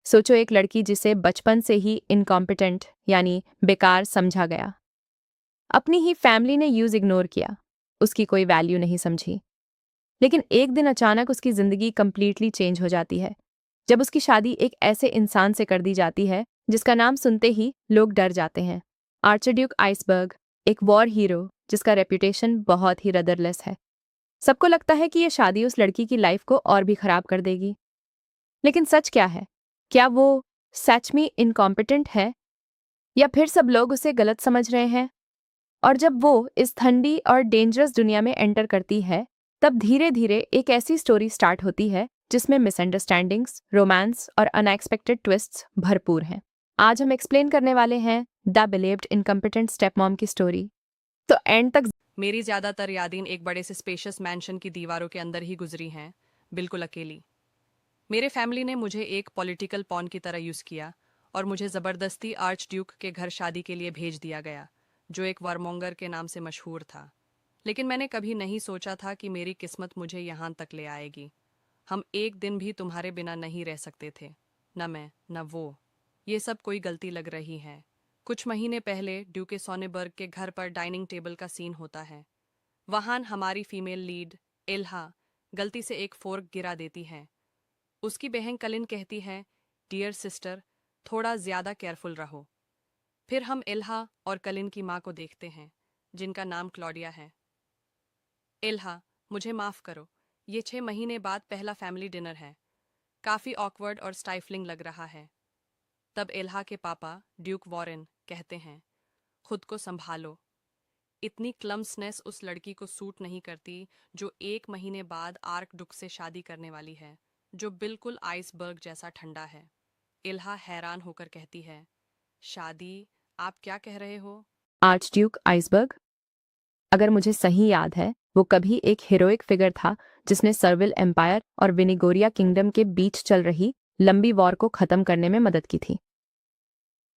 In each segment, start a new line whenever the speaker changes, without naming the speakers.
सोचो एक लड़की जिसे बचपन से ही इनकॉम्पिटेंट यानी बेकार समझा गया। अपनी ही फैमिली ने यूज इग्नोर किया, उसकी कोई वैल्यू नहीं समझी। लेकिन एक दिन अचानक उसकी जिंदगी कंप्लीटली चेंज हो जाती है जब उसकी शादी एक ऐसे इंसान से कर दी जाती है जिसका नाम सुनते ही लोग डर जाते हैं। आर्चड्यूक आइसबर्ग, एक वॉर हीरो जिसका रेप्यूटेशन बहुत ही रदरलेस है। सबको लगता है कि यह शादी उस लड़की की लाइफ को और भी खराब कर देगी। लेकिन सच क्या है? क्या वो सच में इनकॉम्पिटेंट है या फिर सब लोग उसे गलत समझ रहे हैं? और जब वो इस ठंडी और डेंजरस दुनिया में एंटर करती है, तब धीरे धीरे एक ऐसी स्टोरी स्टार्ट होती है जिसमें मिसअंडरस्टैंडिंग्स, रोमांस और अनएक्सपेक्टेड ट्विस्ट्स भरपूर हैं। आज हम एक्सप्लेन करने वाले हैं द बिलीव्ड इनकम्पिटेंट स्टेपमॉम की स्टोरी। तो एंड तक
मेरी ज्यादातर यादें एक बड़े से स्पेशियस मैंशन की दीवारों के अंदर ही गुजरी हैं, बिल्कुल अकेली। मेरे फैमिली ने मुझे एक पॉलिटिकल पॉन की तरह यूज किया और मुझे जबरदस्ती आर्च ड्यूक के घर शादी के लिए भेज दिया गया, जो एक वारमोंगर के नाम से मशहूर था। लेकिन मैंने कभी नहीं सोचा था कि मेरी किस्मत मुझे यहाँ तक ले आएगी। हम एक दिन भी तुम्हारे बिना नहीं रह सकते थे, न मैं न वो। ये सब कोई गलती लग रही है। कुछ महीने पहले ड्यूके सोनेबर्ग के घर पर डाइनिंग टेबल का सीन होता है। वहां हमारी फीमेल लीड इल्हा गलती से एक फोर्क गिरा देती है। उसकी बहन कलिन कहती है, डियर सिस्टर, थोड़ा ज्यादा केयरफुल रहो। फिर हम इल्हा और कलिन की माँ को देखते हैं, जिनका नाम क्लॉडिया है। इल्हा, मुझे माफ करो, ये 6 महीने बाद पहला फैमिली डिनर है। काफी ऑकवर्ड और स्टाइफलिंग लग रहा है। तब इल्हा के पापा ड्यूक वॉरेन कहते हैं, खुद को संभालो। इतनी क्लम्सनेस उस लड़की को सूट नहीं करती जो 1 महीने बाद आर्क डुक से शादी करने वाली है, जो बिल्कुल आइसबर्ग जैसा ठंडा है। इल्हा हैरान होकर कहती है, शादी? आप क्या कह रहे हो?
आर्चड्यूक आइसबर्ग, अगर मुझे सही याद है, वो कभी एक हीरोइक फिगर था जिसने सर्विल एम्पायर और विनिगोरिया किंगडम के बीच चल रही लंबी वॉर को खत्म करने में मदद की थी।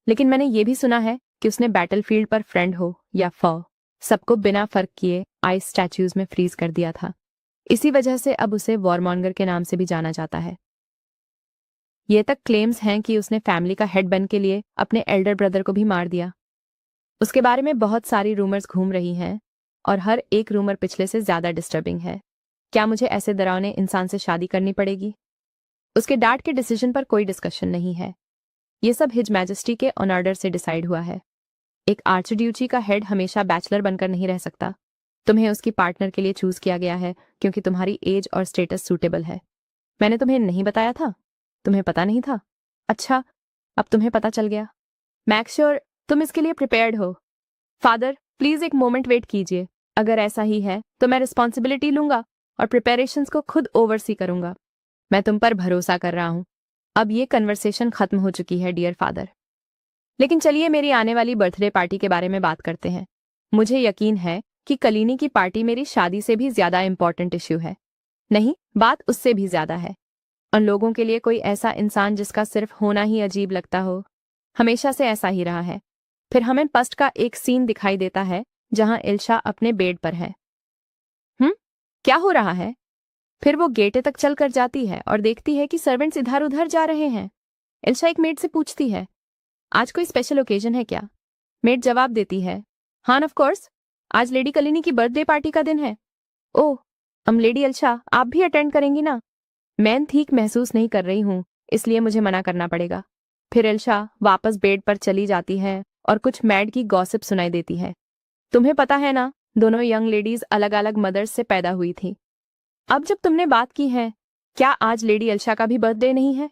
लेकिन मैंने ये भी सुना है कि उसने बैटलफील्ड पर फ्रेंड हो या फॉ, सबको बिना फर्क किए आइस स्टैच्यूज में फ्रीज कर दिया था। इसी वजह से अब उसे वॉरमॉन्गर के नाम से भी जाना जाता है। ये तक क्लेम्स हैं कि उसने फैमिली का हेड बन के लिए अपने एल्डर ब्रदर को भी मार दिया। उसके बारे में बहुत सारी रूमर्स घूम रही हैं और हर एक रूमर पिछले से ज्यादा डिस्टर्बिंग है। क्या मुझे ऐसे डरावने इंसान से शादी करनी पड़ेगी? उसके डैड के डिसीजन पर कोई डिस्कशन नहीं है। ये सब हिज मैजेस्टी के ऑन ऑर्डर से डिसाइड हुआ है। एक आर्चड्यूची का हेड हमेशा बैचलर बनकर नहीं रह सकता। तुम्हें उसकी पार्टनर के लिए चूज किया गया है क्योंकि तुम्हारी एज और स्टेटस सूटेबल है। मैंने तुम्हें नहीं बताया था? तुम्हें पता नहीं था? अच्छा, अब तुम्हें पता चल गया। मैक श्योर तुम इसके लिए प्रिपेयर्ड हो। फादर, प्लीज एक मोमेंट वेट कीजिए। अगर ऐसा ही है तो मैं रिस्पॉन्सिबिलिटी लूंगा और प्रिपरेशंस को खुद ओवरसी करूंगा। मैं तुम पर भरोसा कर रहा हूं। अब ये कन्वर्सेशन खत्म हो चुकी है डियर फादर। लेकिन चलिए मेरी आने वाली बर्थडे पार्टी के बारे में बात करते हैं। मुझे यकीन है कि कलीनी की पार्टी मेरी शादी से भी ज्यादा इंपॉर्टेंट इश्यू है। नहीं, बात उससे भी ज्यादा है। उन लोगों के लिए कोई ऐसा इंसान जिसका सिर्फ होना ही अजीब लगता हो। हमेशा से ऐसा ही रहा है। फिर हमें पस्ट का एक सीन दिखाई देता है जहां इल्शा अपने बेड पर है। क्या हो रहा है? फिर वो गेट तक चल कर जाती है और देखती है कि सर्वेंट्स इधर उधर जा रहे हैं। इल्शा एक मेड से पूछती है, आज कोई स्पेशल ओकेजन है क्या? मेड जवाब देती है, हाँ ऑफ कोर्स, आज लेडी कलिनी की बर्थडे पार्टी का दिन है। ओह, लेडी इल्शा आप भी अटेंड करेंगी ना? मैं ठीक महसूस नहीं कर रही हूँ, इसलिए मुझे मना करना पड़ेगा। फिर इल्शा वापस बेड पर चली जाती है और कुछ मैड की गॉसिप सुनाई देती है। तुम्हें पता है ना, दोनों यंग लेडीज अलग अलग मदर्स से पैदा हुई थी। अब जब तुमने बात की है, क्या आज लेडी इल्शा का भी बर्थडे नहीं है?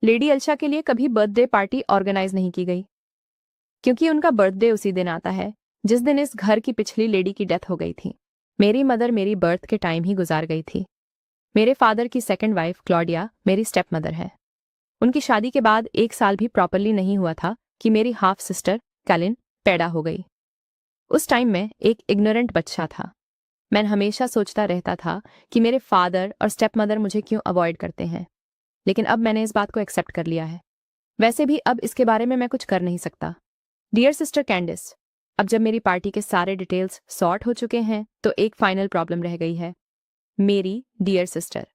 लेडी इल्शा के लिए कभी बर्थडे पार्टी ऑर्गेनाइज नहीं की गई क्योंकि उनका बर्थडे उसी दिन आता है जिस दिन इस घर की पिछली लेडी की डेथ हो गई थी। मेरी मदर मेरी बर्थ के टाइम ही गुजार गई थी। मेरे फादर की सेकंड वाइफ क्लॉडिया मेरी स्टेप मदर है। उनकी शादी के बाद 1 साल भी प्रॉपरली नहीं हुआ था कि मेरी हाफ सिस्टर कैलिन पैदा हो गई। उस टाइम में एक इग्नोरेंट बच्चा था। मैं हमेशा सोचता रहता था कि मेरे फादर और स्टेप मदर मुझे क्यों अवॉइड करते हैं। लेकिन अब मैंने इस बात को एक्सेप्ट कर लिया है। वैसे भी अब इसके बारे में मैं कुछ कर नहीं सकता। डियर सिस्टर कैंडिस, अब जब मेरी पार्टी के सारे डिटेल्स सॉर्ट हो चुके हैं तो एक फाइनल प्रॉब्लम रह गई है। मेरी डियर सिस्टर,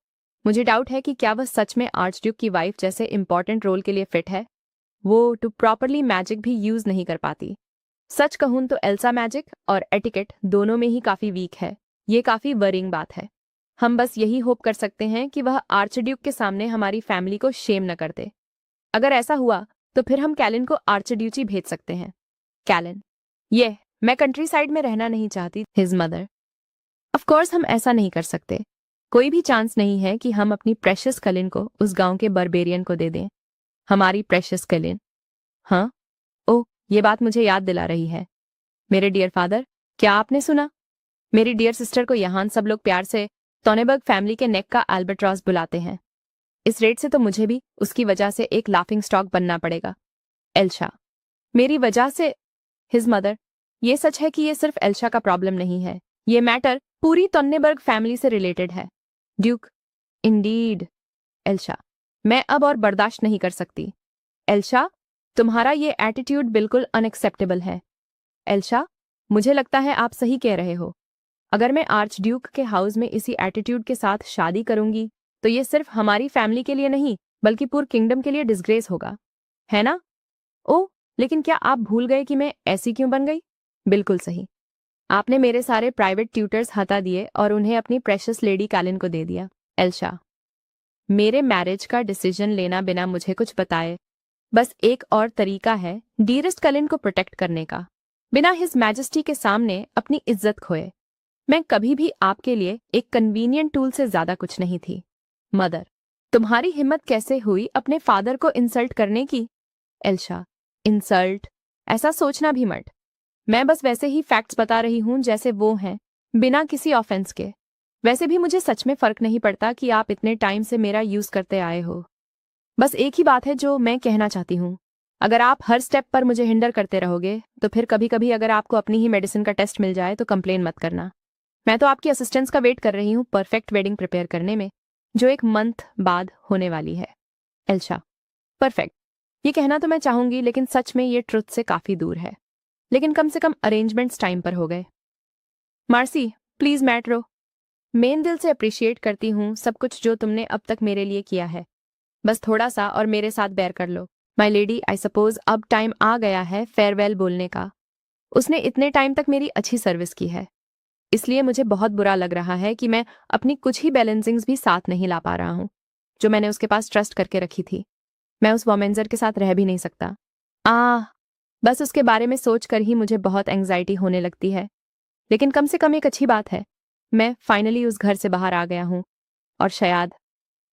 मुझे डाउट है कि क्या वह सच में आर्च ड्यूक की वाइफ जैसे इंपॉर्टेंट रोल के लिए फिट है। वो टू प्रॉपरली मैजिक भी यूज नहीं कर पाती। सच कहूं तो एल्सा मैजिक और एटिकेट दोनों में ही काफी वीक है। ये काफी वरिंग बात है। हम बस यही होप कर सकते हैं कि वह आर्च ड्यूक के सामने हमारी फैमिली को शेम न कर दे। अगर ऐसा हुआ तो फिर हम कैलिन को आर्चड्यूची भेज सकते हैं। कैलिन, मैं कंट्री साइड में रहना नहीं चाहती। हिज मदर, ऑफ कोर्स हम ऐसा नहीं कर सकते। कोई भी चांस नहीं है कि हम अपनी प्रेशियस कलिन को उस गांव के बर्बेरियन को दे दें। हमारी प्रेशियस कलिन? हाँ, ओह, ये बात मुझे याद दिला रही है। मेरे डियर फादर, क्या आपने सुना? मेरी डियर सिस्टर को यहाँ सब लोग प्यार से टोनेबर्ग फैमिली के नेक का एल्बर्ट्रॉस बुलाते हैं। इस रेट से तो मुझे भी उसकी वजह से एक लाफिंग स्टॉक बनना पड़ेगा। एल्शा, मेरी वजह से? हिज मदर, ये सच है कि ये सिर्फ एल्शा का प्रॉब्लम नहीं है। ये मैटर पूरी टोन्नेबर्ग फैमिली से रिलेटेड है। Duke, indeed. एल्शा, मैं अब और बर्दाश्त नहीं कर सकती। एल्शा, तुम्हारा ये एटीट्यूड बिल्कुल अनएक्सेप्टेबल है। एल्शा, मुझे लगता है आप सही कह रहे हो। अगर मैं आर्च ड्यूक के हाउस में इसी एटीट्यूड के साथ शादी करूंगी तो ये सिर्फ हमारी फैमिली के लिए नहीं बल्कि पूरे किंगडम के लिए डिस्ग्रेस होगा, है ना? ओह, लेकिन क्या आप भूल गए कि मैं ऐसी क्यों बन गई? बिल्कुल सही। आपने मेरे सारे प्राइवेट ट्यूटर्स हटा दिए और उन्हें अपनी प्रेशियस लेडी कैलिन को दे दिया। एल्शा, मेरे मैरिज का डिसीजन लेना बिना मुझे कुछ बताए। बस एक और तरीका है डीरेस्ट कैलिन को प्रोटेक्ट करने का, बिना हिज मैजेस्टी के सामने अपनी इज्जत खोए। मैं कभी भी आपके लिए एक कन्वीनियंट टूल से ज्यादा कुछ नहीं थी। मदर, तुम्हारी हिम्मत कैसे हुई अपने फादर को इंसल्ट करने की? एल्शा, इंसल्ट? ऐसा सोचना भी मत। मैं बस वैसे ही फैक्ट्स बता रही हूं जैसे वो हैं, बिना किसी ऑफेंस के। वैसे भी मुझे सच में फर्क नहीं पड़ता कि आप इतने टाइम से मेरा यूज करते आए हो। बस एक ही बात है जो मैं कहना चाहती हूँ। अगर आप हर स्टेप पर मुझे हिंडर करते रहोगे तो फिर कभी कभी अगर आपको अपनी ही मेडिसिन का टेस्ट मिल जाए तो कंप्लेन मत करना। मैं तो आपकी असिस्टेंस का वेट कर रही हूँ परफेक्ट वेडिंग प्रिपेयर करने में, जो एक मंथ बाद होने वाली है। एल्शा, परफेक्ट। ये कहना तो मैं चाहूंगी लेकिन सच में ये ट्रुथ से काफी दूर है। लेकिन कम से कम अरेंजमेंट्स टाइम पर हो गए। मार्सी, प्लीज मैट्रो, मेन दिल से अप्रिशिएट करती हूँ सब कुछ जो तुमने अब तक मेरे लिए किया है। बस थोड़ा सा और मेरे साथ बेयर कर लो। माई लेडी, आई सपोज अब टाइम आ गया है फेयरवेल बोलने का। उसने इतने टाइम तक मेरी अच्छी सर्विस की है, इसलिए मुझे बहुत बुरा लग रहा है कि मैं अपनी कुछ ही बैलेंसिंग्स भी साथ नहीं ला पा रहा हूँ जो मैंने उसके पास ट्रस्ट करके रखी थी। मैं उस वोमेंजर के साथ रह भी नहीं सकता। बस उसके बारे में सोच कर ही मुझे बहुत एंग्जाइटी होने लगती है। लेकिन कम से कम एक अच्छी बात है, मैं फाइनली उस घर से बाहर आ गया हूँ। और शायद,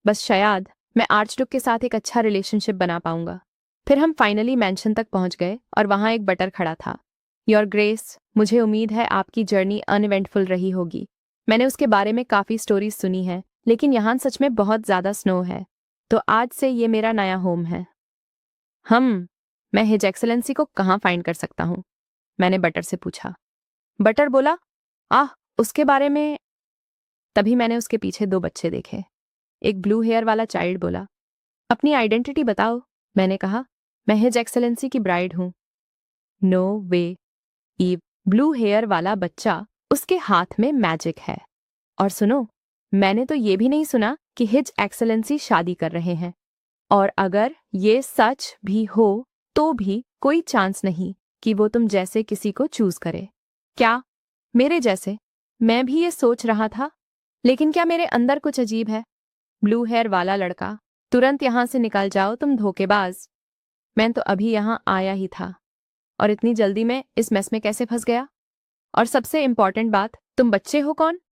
बस शायद, मैं आर्चडुक के साथ एक अच्छा रिलेशनशिप बना पाऊंगा। फिर हम फाइनली मैंशन तक पहुंच गए और वहां एक बटर खड़ा था। योर ग्रेस, मुझे उम्मीद है आपकी जर्नी अनइवेंटफुल रही होगी। मैंने उसके बारे में काफ़ी स्टोरीज सुनी हैं, लेकिन यहाँ सच में बहुत ज़्यादा स्नो है, तो आज से ये मेरा नया होम है। मैं हिज एक्सेलेंसी को कहाँ फाइंड कर सकता हूँ? मैंने बटर से पूछा। बटर बोला, उसके बारे में। तभी मैंने उसके पीछे 2 बच्चे देखे। एक ब्लू हेयर वाला चाइल्ड बोला, अपनी आइडेंटिटी बताओ। मैंने कहा, मैं हिज एक्सेलेंसी की ब्राइड हूँ। नो वे ईव। ब्लू हेयर वाला बच्चा, उसके हाथ में मैजिक है। और सुनो, मैंने तो ये भी नहीं सुना कि हिज एक्सेलेंसी शादी कर रहे हैं। और अगर ये सच भी हो तो भी कोई चांस नहीं कि वो तुम जैसे किसी को चूज करे। क्या मेरे जैसे? मैं भी ये सोच रहा था, लेकिन क्या मेरे अंदर कुछ अजीब है? ब्लू हेयर वाला लड़का, तुरंत यहां से निकल जाओ तुम धोखेबाज। मैं तो अभी यहां आया ही था और इतनी जल्दी में इस मेस में कैसे फंस गया? और सबसे इंपॉर्टेंट बात, तुम बच्चे हो कौन?